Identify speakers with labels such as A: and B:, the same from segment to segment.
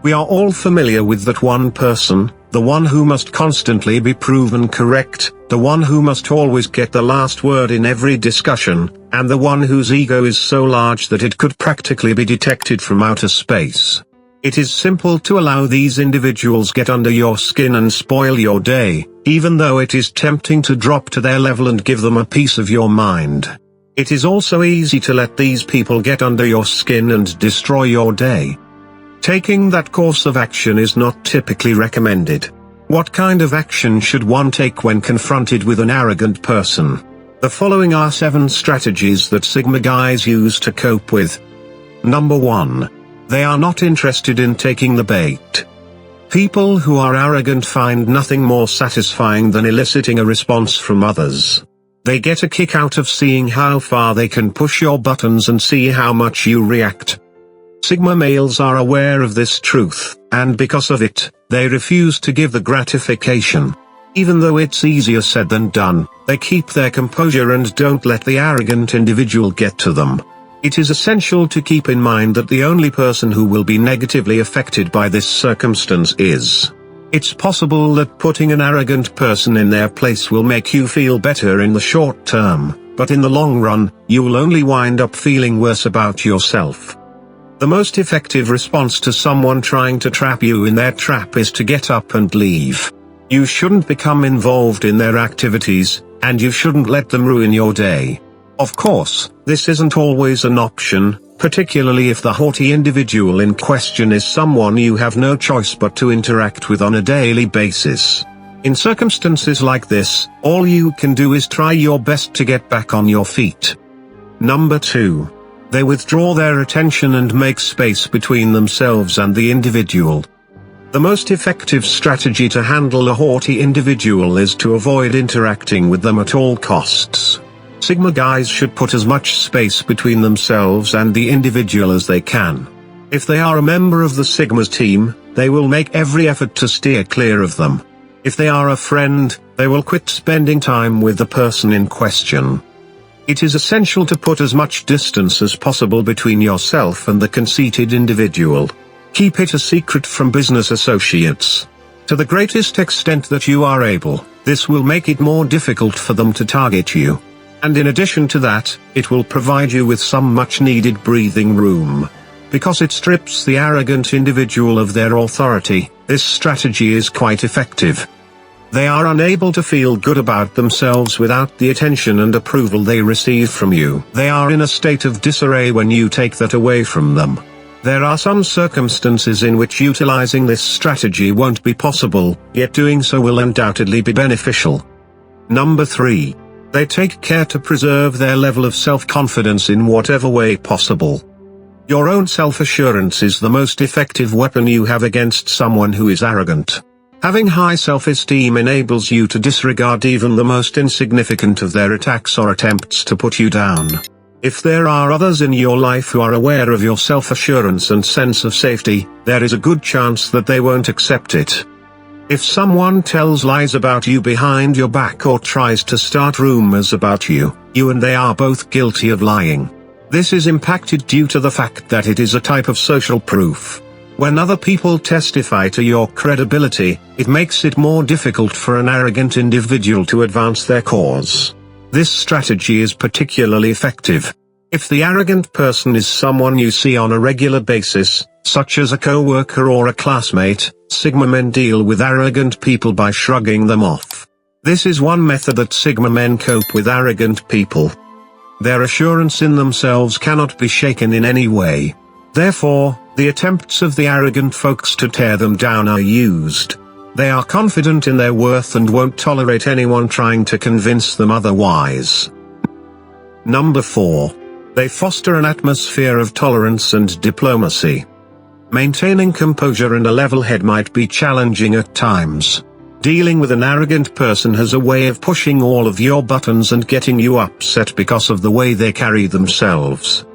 A: We are all familiar with that one person, the one who must constantly be proven correct, the one who must always get the last word in every discussion, and the one whose ego is so large that it could practically be detected from outer space. It is simple to allow these individuals get under your skin and spoil your day, even though it is tempting to drop to their level and give them a piece of your mind. It is also easy to let these people get under your skin and destroy your day. Taking that course of action is not typically recommended. What kind of action should one take when confronted with an arrogant person? The following are 7 strategies that Sigma guys use to cope with. Number 1. They are not interested in taking the bait. People who are arrogant find nothing more satisfying than eliciting a response from others. They get a kick out of seeing how far they can push your buttons and see how much you react. Sigma males are aware of this truth, and because of it, they refuse to give the gratification. Even though it's easier said than done, they keep their composure and don't let the arrogant individual get to them. It is essential to keep in mind that the only person who will be negatively affected by this circumstance is. It's possible that putting an arrogant person in their place will make you feel better in the short term, but in the long run, you will only wind up feeling worse about yourself. The most effective response to someone trying to trap you in their trap is to get up and leave. You shouldn't become involved in their activities, and you shouldn't let them ruin your day. Of course, this isn't always an option, particularly if the haughty individual in question is someone you have no choice but to interact with on a daily basis. In circumstances like this, all you can do is try your best to get back on your feet. Number 2. They withdraw their attention and make space between themselves and the individual. The most effective strategy to handle a haughty individual is to avoid interacting with them at all costs. Sigma guys should put as much space between themselves and the individual as they can. If they are a member of the Sigma's team, they will make every effort to steer clear of them. If they are a friend, they will quit spending time with the person in question. It is essential to put as much distance as possible between yourself and the conceited individual. Keep it a secret from business associates. To the greatest extent that you are able, this will make it more difficult for them to target you. And in addition to that, it will provide you with some much-needed breathing room. Because it strips the arrogant individual of their authority, this strategy is quite effective. They are unable to feel good about themselves without the attention and approval they receive from you. They are in a state of disarray when you take that away from them. There are some circumstances in which utilizing this strategy won't be possible, yet doing so will undoubtedly be beneficial. Number 3. They take care to preserve their level of self-confidence in whatever way possible. Your own self-assurance is the most effective weapon you have against someone who is arrogant. Having high self-esteem enables you to disregard even the most insignificant of their attacks or attempts to put you down. If there are others in your life who are aware of your self-assurance and sense of safety, there is a good chance that they won't accept it. If someone tells lies about you behind your back or tries to start rumors about you, you and they are both guilty of lying. This is impacted due to the fact that it is a type of social proof. When other people testify to your credibility, it makes it more difficult for an arrogant individual to advance their cause. This strategy is particularly effective. If the arrogant person is someone you see on a regular basis, such as a coworker or a classmate, Sigma men deal with arrogant people by shrugging them off. This is one method that Sigma men cope with arrogant people. Their assurance in themselves cannot be shaken in any way. Therefore, the attempts of the arrogant folks to tear them down are used. They are confident in their worth and won't tolerate anyone trying to convince them otherwise. Number 4. They foster an atmosphere of tolerance and diplomacy. Maintaining composure and a level head might be challenging at times. Dealing with an arrogant person has a way of pushing all of your buttons and getting you upset because of the way they carry themselves.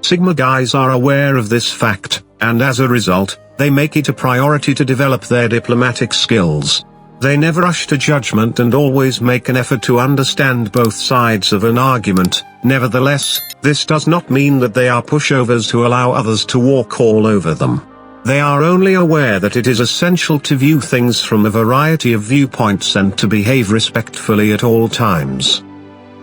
A: Sigma guys are aware of this fact, and as a result, they make it a priority to develop their diplomatic skills. They never rush to judgment and always make an effort to understand both sides of an argument. Nevertheless, this does not mean that they are pushovers who allow others to walk all over them. They are only aware that it is essential to view things from a variety of viewpoints and to behave respectfully at all times.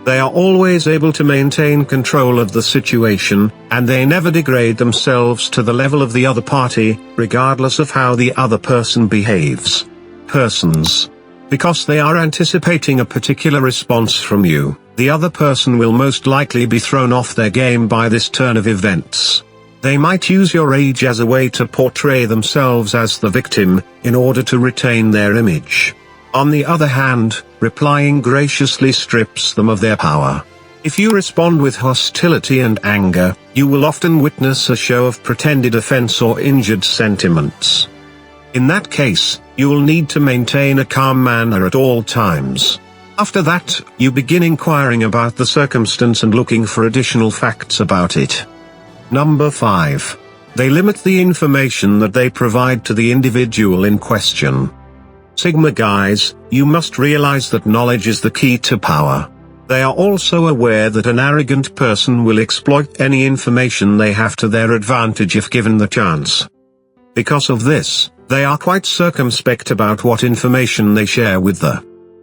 A: They are always able to maintain control of the situation, and they never degrade themselves to the level of the other party, regardless of how the other person behaves. Persons. Because they are anticipating a particular response from you, the other person will most likely be thrown off their game by this turn of events. They might use your age as a way to portray themselves as the victim, in order to retain their image. On the other hand, replying graciously strips them of their power. If you respond with hostility and anger, you will often witness a show of pretended offense or injured sentiments. In that case, you will need to maintain a calm manner at all times. After that, you begin inquiring about the circumstance and looking for additional facts about it. Number 5. They limit the information that they provide to the individual in question. Sigma guys, you must realize that knowledge is the key to power. They are also aware that an arrogant person will exploit any information they have to their advantage if given the chance. Because of this, they are quite circumspect about what information they share with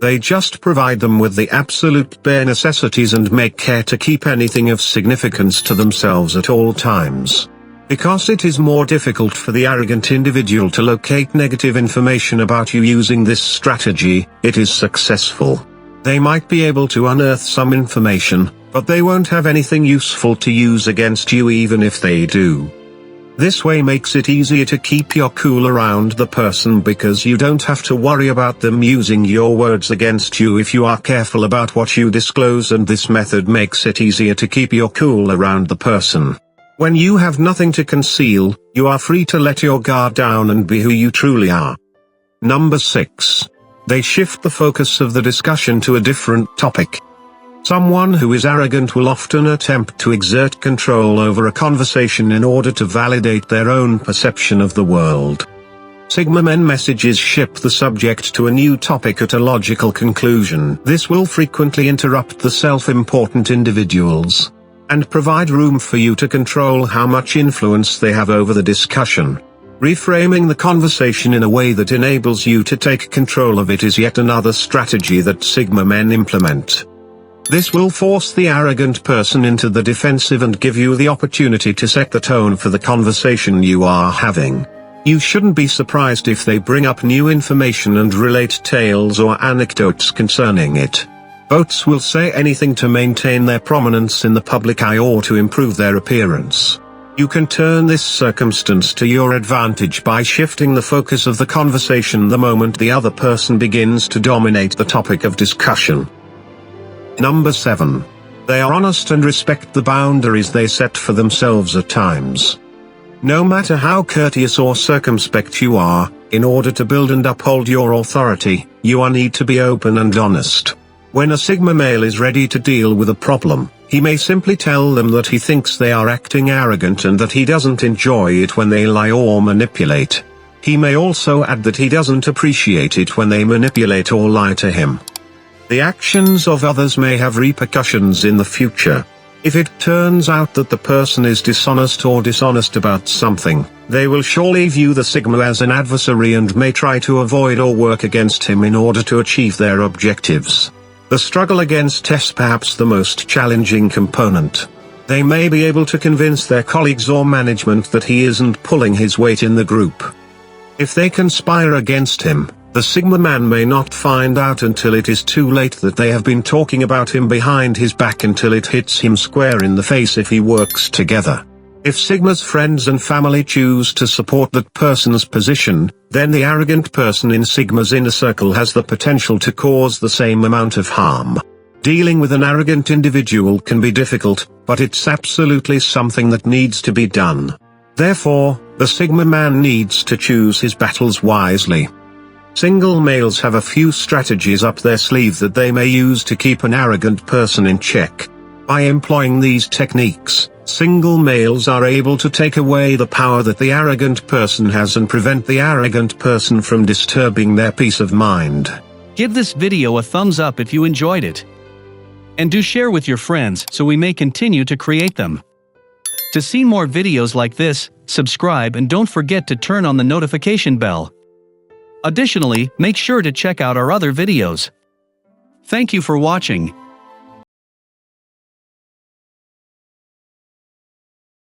A: they just provide them with the absolute bare necessities and make care to keep anything of significance to themselves at all times. Because it is more difficult for the arrogant individual to locate negative information about you using this strategy, it is successful. They might be able to unearth some information, but they won't have anything useful to use against you even if they do. This way makes it easier to keep your cool around the person because you don't have to worry about them using your words against you if you are careful about what you disclose, and this method makes it easier to keep your cool around the person. When you have nothing to conceal, you are free to let your guard down and be who you truly are. Number 6. They shift the focus of the discussion to a different topic. Someone who is arrogant will often attempt to exert control over a conversation in order to validate their own perception of the world. Sigma men messages shift the subject to a new topic at a logical conclusion. This will frequently interrupt the self-important individuals, and provide room for you to control how much influence they have over the discussion. Reframing the conversation in a way that enables you to take control of it is yet another strategy that Sigma men implement. This will force the arrogant person into the defensive and give you the opportunity to set the tone for the conversation you are having. You shouldn't be surprised if they bring up new information and relate tales or anecdotes concerning it. Bots will say anything to maintain their prominence in the public eye or to improve their appearance. You can turn this circumstance to your advantage by shifting the focus of the conversation the moment the other person begins to dominate the topic of discussion. Number 7. They are honest and respect the boundaries they set for themselves at times. No matter how courteous or circumspect you are, in order to build and uphold your authority, you need to be open and honest. When a Sigma male is ready to deal with a problem, he may simply tell them that he thinks they are acting arrogant and that he doesn't enjoy it when they lie or manipulate. He may also add that he doesn't appreciate it when they manipulate or lie to him. The actions of others may have repercussions in the future. If it turns out that the person is dishonest or dishonest about something, they will surely view the Sigma as an adversary and may try to avoid or work against him in order to achieve their objectives. The struggle against is perhaps the most challenging component. They may be able to convince their colleagues or management that he isn't pulling his weight in the group. If they conspire against him, the Sigma man may not find out until it is too late that they have been talking about him behind his back until it hits him square in the face if he works together. If Sigma's friends and family choose to support that person's position, then the arrogant person in Sigma's inner circle has the potential to cause the same amount of harm. Dealing with an arrogant individual can be difficult, but it's absolutely something that needs to be done. Therefore, the Sigma man needs to choose his battles wisely. Single males have a few strategies up their sleeve that they may use to keep an arrogant person in check. By employing these techniques, single males are able to take away the power that the arrogant person has and prevent the arrogant person from disturbing their peace of mind.
B: Give this video a thumbs up if you enjoyed it. And do share with your friends so we may continue to create them. To see more videos like this, subscribe, and don't forget to turn on the notification bell. Additionally, make sure to check out our other videos. Thank you for watching.